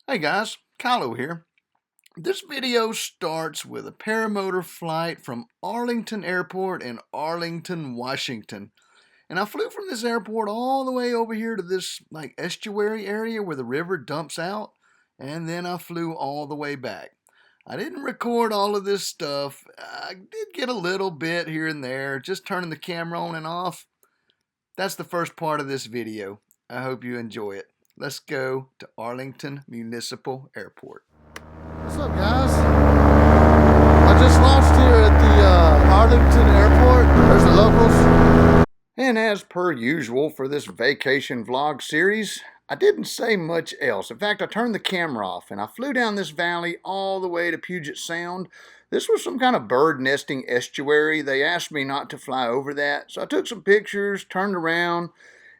Hey guys, Kylo here. This video starts with a paramotor flight from Arlington Airport in Arlington, Washington. And I flew from this airport all the way over here to this estuary area where the river dumps out. And then I flew all the way back. I didn't record all of this stuff. I did get a little bit here and there, just turning the camera on and off. That's the first part of this video. I hope you enjoy it. Let's go to Arlington Municipal Airport. What's up, guys? I just launched here at the Arlington Airport. There's the locals. And as per usual for this vacation vlog series, I didn't say much else. In fact, I turned the camera off and I flew down this valley all the way to Puget Sound. This was some kind of bird nesting estuary. They asked me not to fly over that. So I took some pictures, turned around,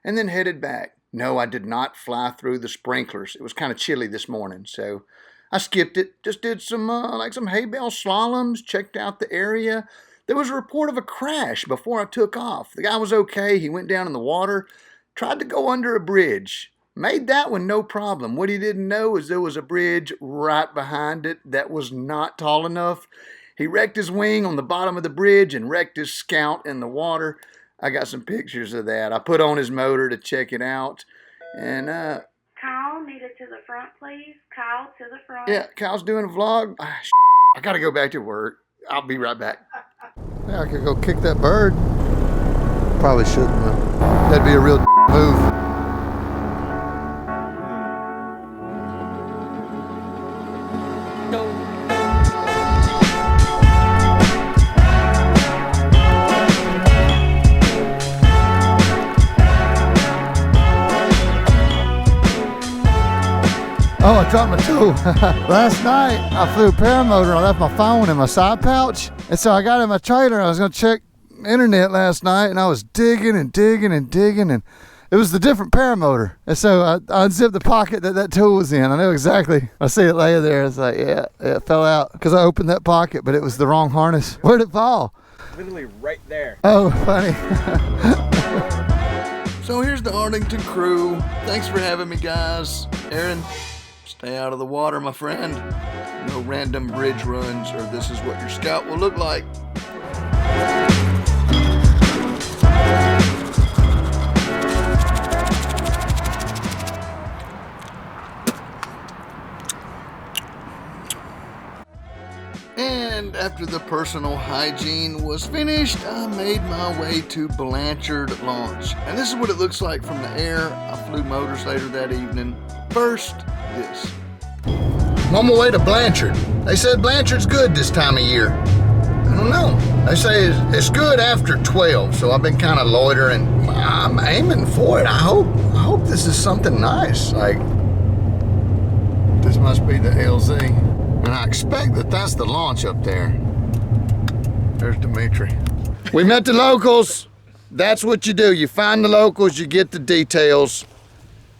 and then headed back. No, I did not fly through the sprinklers. It was kind of chilly this morning, so I skipped it. Just did some some hay bale slaloms, checked out the area. There was a report of a crash before I took off. The guy was okay. He went down in the water, tried to go under a bridge. Made that one no problem. What he didn't know is there was a bridge right behind it that was not tall enough. He wrecked his wing on the bottom of the bridge and wrecked his scout in the water. I got some pictures of that. I put on his motor to check it out. And, Kyle, needed to the front, please. Kyle, to the front. Yeah, Kyle's doing a vlog. I gotta go back to work. I'll be right back. Yeah, I could go kick that bird. Probably shouldn't, though. That'd be a real move. Oh, I dropped my tool. Last night, I flew paramotor and I left my phone in my side pouch. And so I got in my trailer. I was going to check internet last night and I was digging and digging and digging. And it was the different paramotor. And so I unzipped the pocket that tool was in. I know exactly. I see it laying there. It's like, yeah, it fell out because I opened that pocket, but it was the wrong harness. Where'd it fall? Literally right there. Oh, funny. So here's the Arlington crew. Thanks for having me, guys. Aaron, stay out of the water, my friend. No random bridge runs, or this is what your scout will look like. And after the personal hygiene was finished, I made my way to Blanchard launch. And this is what it looks like from the air. I flew motors later that evening. First, this. I'm on my way to Blanchard. They said Blanchard's good this time of year. I don't know. They say it's good after 12, so I've been kind of loitering. I'm aiming for it. I hope this is something nice. Like, this must be the LZ. And I expect that that's the launch up there. There's Dmitri. We met the locals. That's what you do. You find the locals, you get the details.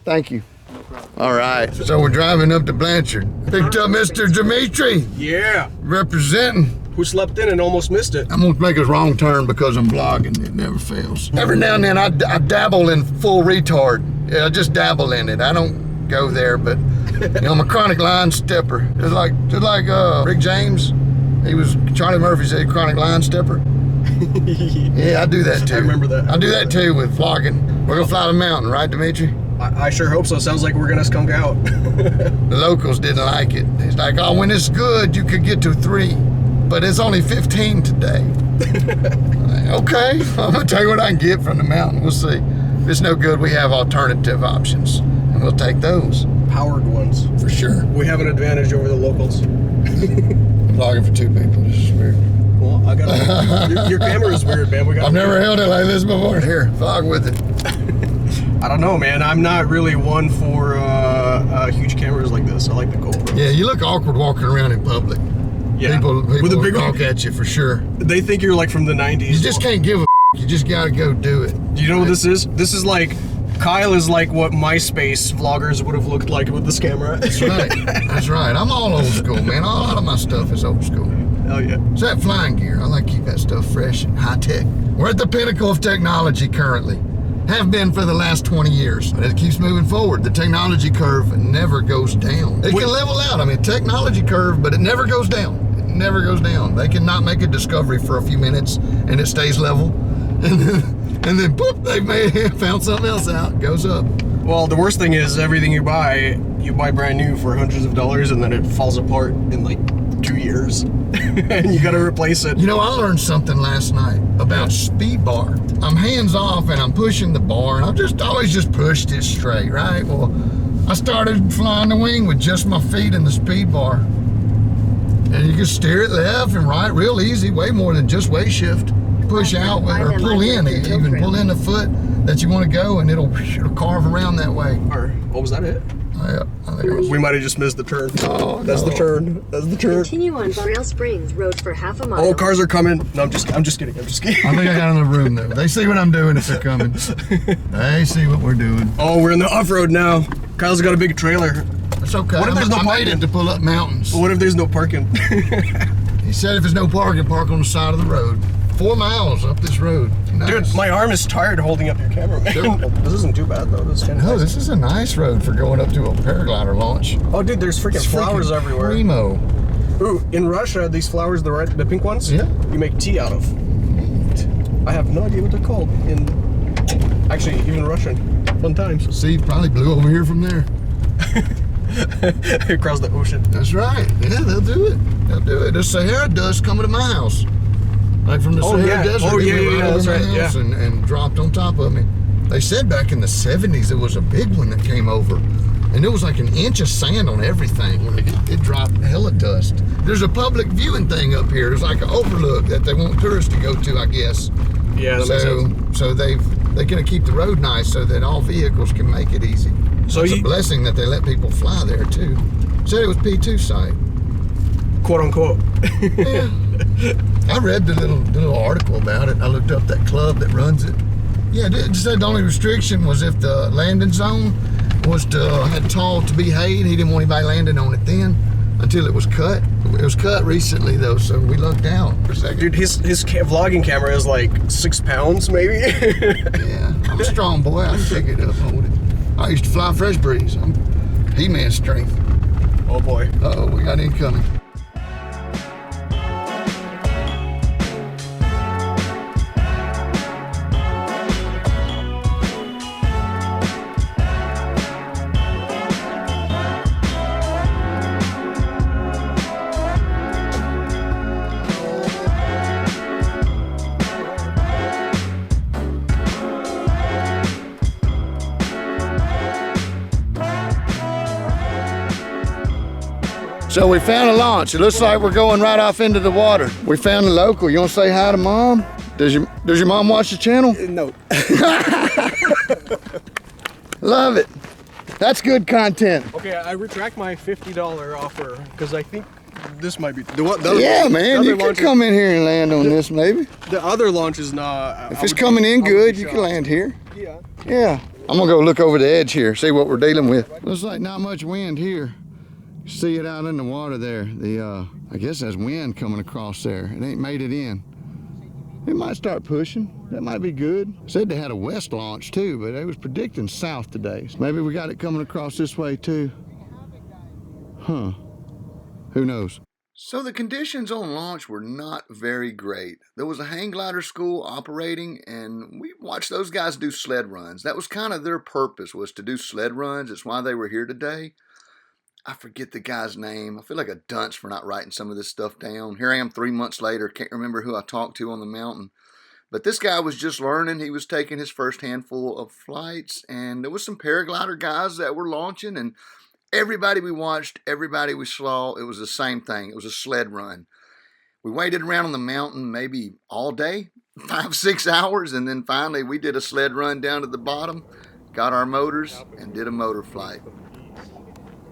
Thank you. All right. So we're driving up to Blanchard. Picked up Mr. Dmitri. Yeah. Representing. Who slept in and almost missed it. I'm gonna make a wrong turn because I'm vlogging. It never fails. Every now and then I dabble in full retard. Yeah, I just dabble in it. I don't go there, but you know, I'm a chronic line stepper. Just like Rick James. Charlie Murphy said chronic line stepper. Yeah, I do that too. I remember that. I do that too with vlogging. We're gonna fly the mountain, right, Dmitri? I sure hope so. Sounds like we're gonna skunk out. The locals didn't like it. It's like, oh, when it's good, you could get to 3, but it's only 15 today. Okay, I'm gonna tell you what I can get from the mountain. We'll see. If it's no good, we have alternative options, and we'll take those. Powered ones. For sure. We have an advantage over the locals. I'm vlogging for 2 people. This is weird. Well, I got your camera is weird, man. I've never held it like this before. Here, vlog with it. I don't know, man. I'm not really one for huge cameras like this. I like the GoPros. Yeah, you look awkward walking around in public. Yeah. People with a big walk at you for sure. They think you're like from the 90s. You just can't give a You just gotta go do it. Do you know what this is? This is like, Kyle is like what MySpace vloggers would have looked like with this camera. That's right. That's right. I'm all old school, man. A lot of my stuff is old school. Hell yeah. It's that flying gear. I like to keep that stuff fresh and high tech. We're at the pinnacle of technology currently. Have been for the last 20 years. But it keeps moving forward. The technology curve never goes down. It can level out. I mean, technology curve, but it never goes down. It never goes down. They cannot make a discovery for a few minutes and it stays level. And then boop, they found something else out. It goes up. Well, the worst thing is everything you buy brand new for hundreds of dollars, and then it falls apart in like 2 years, and you got to replace it. You know, I learned something last night about speed bar. I'm hands off and I'm pushing the bar, and I've just always just pushed it straight, right? Well, I started flying the wing with just my feet in the speed bar, and you can steer it left and right real easy, way more than just weight shift. Push out or pull in, even pull in the foot that you want to go, and it'll carve around that way. Or, oh, was that it? Yeah, I think it was. We might have just missed the turn. Oh, that's the turn. That's the turn. Continue on Rail Springs Road for half a mile. Oh, cars are coming. No, I'm just kidding. I'm just kidding. I think I got in the room though. They see what I'm doing if they're coming. They see what we're doing. Oh, we're in the off-road now. Kyle's got a big trailer. It's okay. What if there's no I parking? made it to pull up mountains. What if there's no parking? He said if there's no parking, park on the side of the road. 4 miles up this road. Nice. Dude, my arm is tired holding up your camera, man. This isn't too bad though. This is No, this is a nice road for going up to a paraglider launch. Oh, dude, there's freaking flowers everywhere. Primo. Ooh, in Russia, these flowers, the pink ones, yeah, you make tea out of. Neat. I have no idea what they're called actually, even Russian. Fun times. See, probably blew over here from there. Across the ocean. That's right. Yeah, they'll do it. They'll do it. There's Sahara dust coming to my house. Like from the Sahara Desert. Oh, yeah, it went that's over my right. house Yeah. and dropped on top of me. They said back in the 70s there was a big one that came over. And it was like an inch of sand on everything. It dropped hella dust. There's a public viewing thing up here. There's like an overlook that they want tourists to go to, I guess. Yeah, that makes sense. So they're gonna keep the road nice so that all vehicles can make it easy. So it's a blessing that they let people fly there too. Said it was P2 site. Quote unquote. Yeah. I read the little article about it. I looked up that club that runs it. Yeah, it said the only restriction was if the landing zone was had tall to be hayed. He didn't want anybody landing on it then until it was cut. It was cut recently though, so we lucked out for a second. Dude, his vlogging camera is like 6 pounds maybe. Yeah, I'm a strong boy. I can pick it up, hold it. I used to fly Fresh Breeze. I'm He-Man strength. Oh boy. Uh-oh, we got incoming. So we found a launch. It looks like we're going right off into the water. We found a local. You want to say hi to mom? Does your mom watch the channel? No. Love it. That's good content. Okay, I retract my $50 offer because I think this might be Yeah, man, you could come in here and land on this maybe. The other launch is not. If it's coming in good, you can land here. Yeah. Yeah. I'm gonna go look over the edge here, see what we're dealing with. Looks like not much wind here. See it out in the water there. I guess there's wind coming across there. It ain't made it in. It might start pushing. That might be good. Said they had a west launch too, but they was predicting south today. So maybe we got it coming across this way too. Huh. Who knows? So the conditions on launch were not very great. There was a hang glider school operating, and we watched those guys do sled runs. That was kind of their purpose, was to do sled runs. It's why they were here today. I forget the guy's name. I feel like a dunce for not writing some of this stuff down. Here I am 3 months later. Can't remember who I talked to on the mountain. But this guy was just learning. He was taking his first handful of flights. And there was some paraglider guys that were launching. And everybody we watched, everybody we saw, it was the same thing. It was a sled run. We waited around on the mountain maybe all day, 5-6 hours. And then finally we did a sled run down to the bottom, got our motors, and did a motor flight.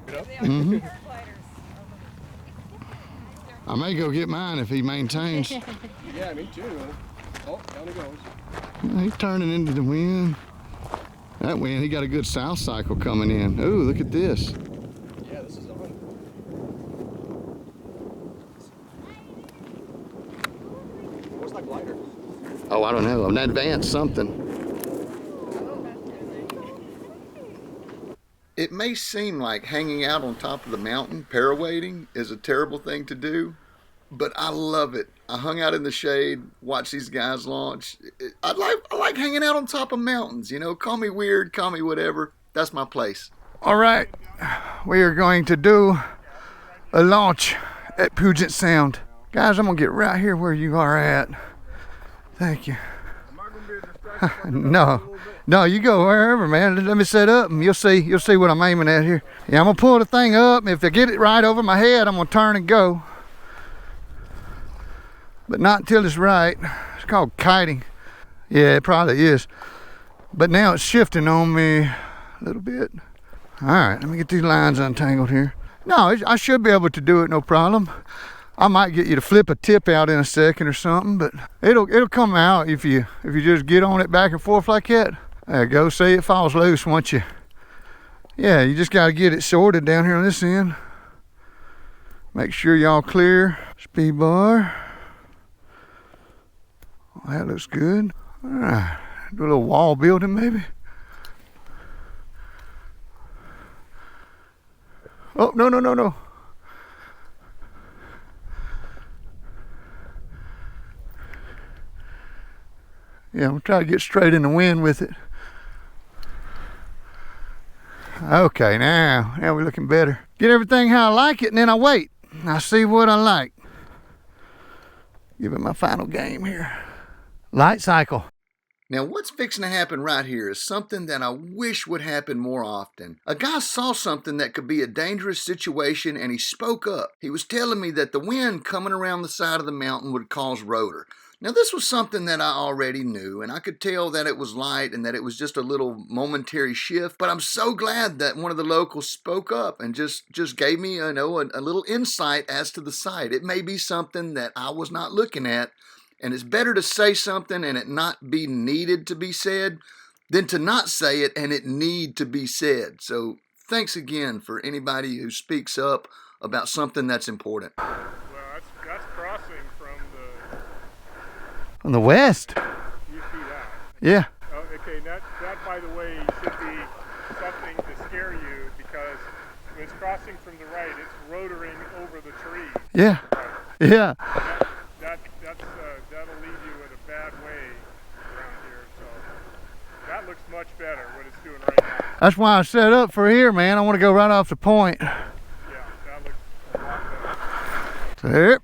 Mm-hmm. I may go get mine if he maintains. Yeah, me too. Oh, down it goes. He's turning into the wind. That wind, he got a good south cycle coming in. Ooh, look at this. Yeah, this is on. What's that glider? Oh, I don't know. An advanced something. may seem like hanging out on top of the mountain, parawading, is a terrible thing to do, but I love it. I hung out in the shade, watched these guys launch. I like hanging out on top of mountains, you know. Call me weird, call me whatever. That's my place. All right, we are going to do a launch at Puget Sound. Guys, I'm gonna get right here where you are at. Thank you. No, you go wherever, man. Let me set up and you'll see what I'm aiming at here. Yeah, I'm gonna pull the thing up. If I get it right over my head, I'm gonna turn and go. But not until it's right. It's called kiting. Yeah, it probably is. But now it's shifting on me a little bit. All right, let me get these lines untangled here. No, I should be able to do it, no problem. I might get you to flip a tip out in a second or something, but it'll come out if you just get on it back and forth like that. There you go. See, it falls loose once you. Yeah, you just got to get it sorted down here on this end. Make sure y'all clear. Speed bar. Oh, that looks good. All right, do a little wall building maybe. Oh, no. Yeah, I'm gonna try to get straight in the wind with it. Okay, now we're looking better. Get everything how I like it, and then I wait. I see what I like. Give it my final game here. Light cycle. Now, what's fixing to happen right here is something that I wish would happen more often. A guy saw something that could be a dangerous situation and he spoke up. He was telling me that the wind coming around the side of the mountain would cause rotor. Now, this was something that I already knew, and I could tell that it was light and that it was just a little momentary shift, but I'm so glad that one of the locals spoke up and just gave me, a little insight as to the site. It may be something that I was not looking at, and it's better to say something and it not be needed to be said than to not say it and it need to be said. So thanks again for anybody who speaks up about something that's important. Well, that's crossing On the west? you see that. Yeah. Oh, okay, that by the way should be something to scare you because when it's crossing from the right, it's rotoring over the trees. Yeah. Right. Yeah. That'll leave you in a bad way around here. So that looks much better what it's doing right now. That's why I set up for here, man. I want to go right off the point. Yeah, that looks a lot better. So here.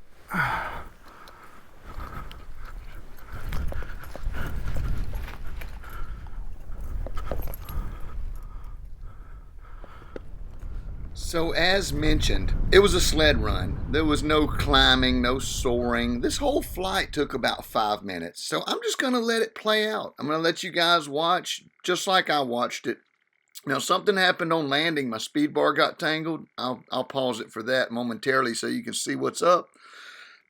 So as mentioned, it was a sled run. There was no climbing, no soaring. This whole flight took about 5 minutes. So I'm just going to let it play out. I'm going to let you guys watch just like I watched it. Now, something happened on landing. My speed bar got tangled. I'll pause it for that momentarily so you can see what's up.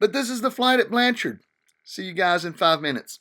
But this is the flight at Blanchard. See you guys in 5 minutes.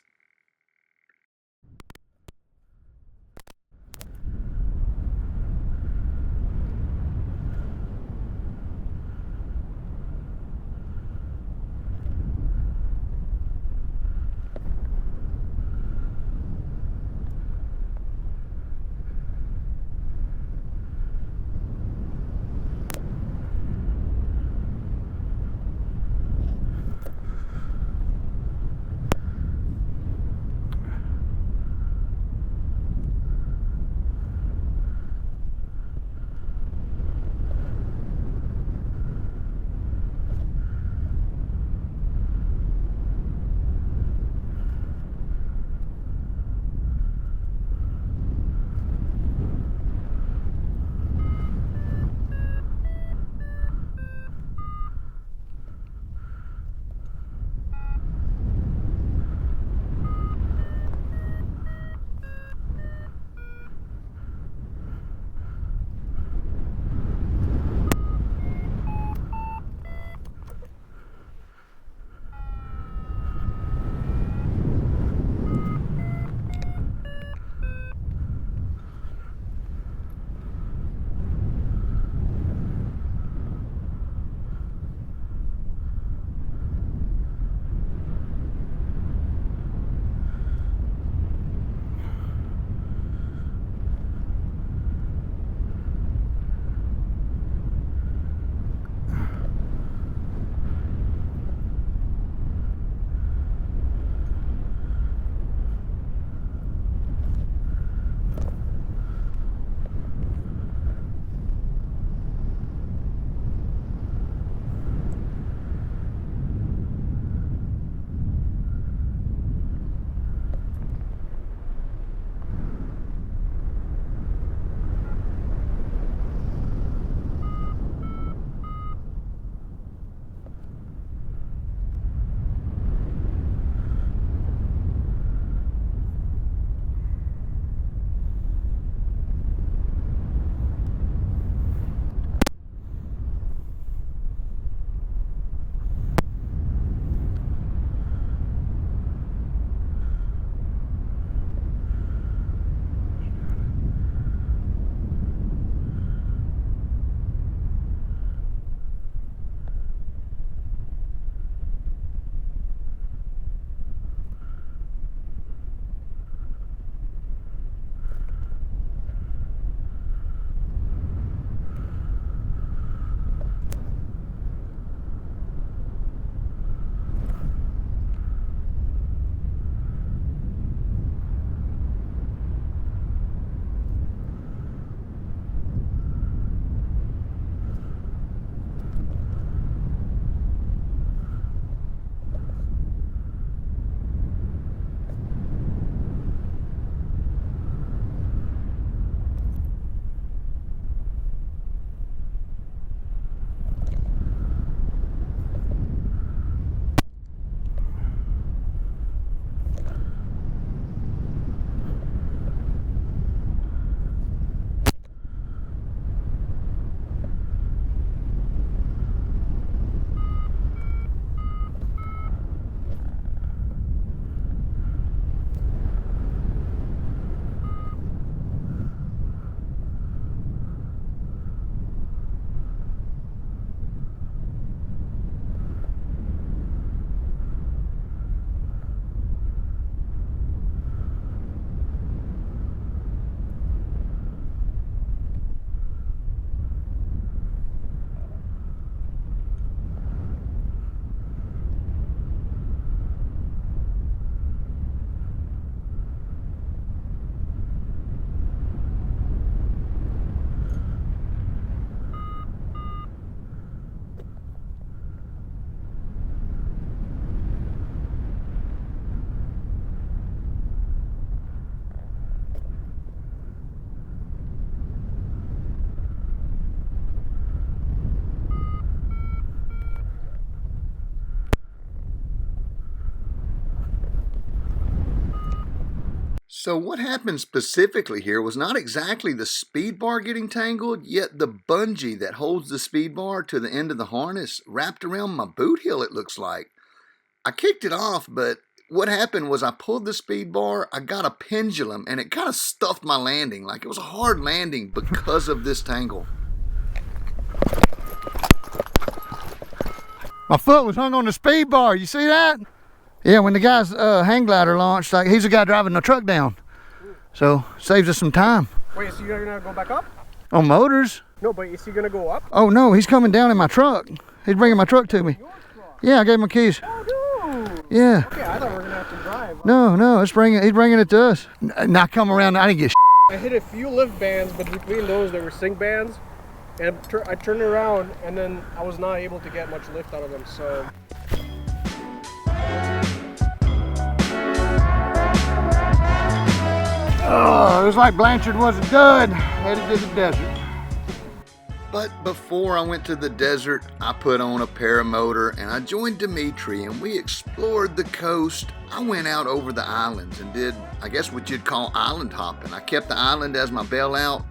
So what happened specifically here was not exactly the speed bar getting tangled, yet the bungee that holds the speed bar to the end of the harness wrapped around my boot heel, it looks like. I kicked it off, but what happened was I pulled the speed bar, I got a pendulum, and it kind of stuffed my landing. Like it was a hard landing because of this tangle. My foot was hung on the speed bar. You see that? Yeah, when the guy's hang glider launched, like he's the guy driving the truck down. So saves us some time. Wait, so you're gonna go back up? On motors? No, but is he gonna go up? Oh no, he's coming down in my truck. He's bringing my truck to me. Your truck? Yeah, I gave him my keys. Oh, dude. Yeah. Okay, I thought we were gonna have to drive. No, he's bringing it to us. Now come around, I didn't get I hit a few lift bands, but between those there were sink bands. And I turned around, and then I was not able to get much lift out of them, so. Oh, it was like Blanchard wasn't done. Headed to the desert. But before I went to the desert, I put on a paramotor and I joined Dmitri and we explored the coast. I went out over the islands and did, I guess what you'd call island hopping. I kept the island as my bailout.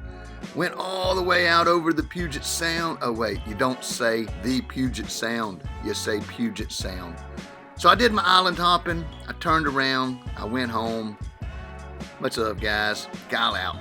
Went all the way out over the Puget Sound. Oh wait, you don't say the Puget Sound, you say Puget Sound. So I did my island hopping, I turned around, I went home. Much love guys, Kyle out.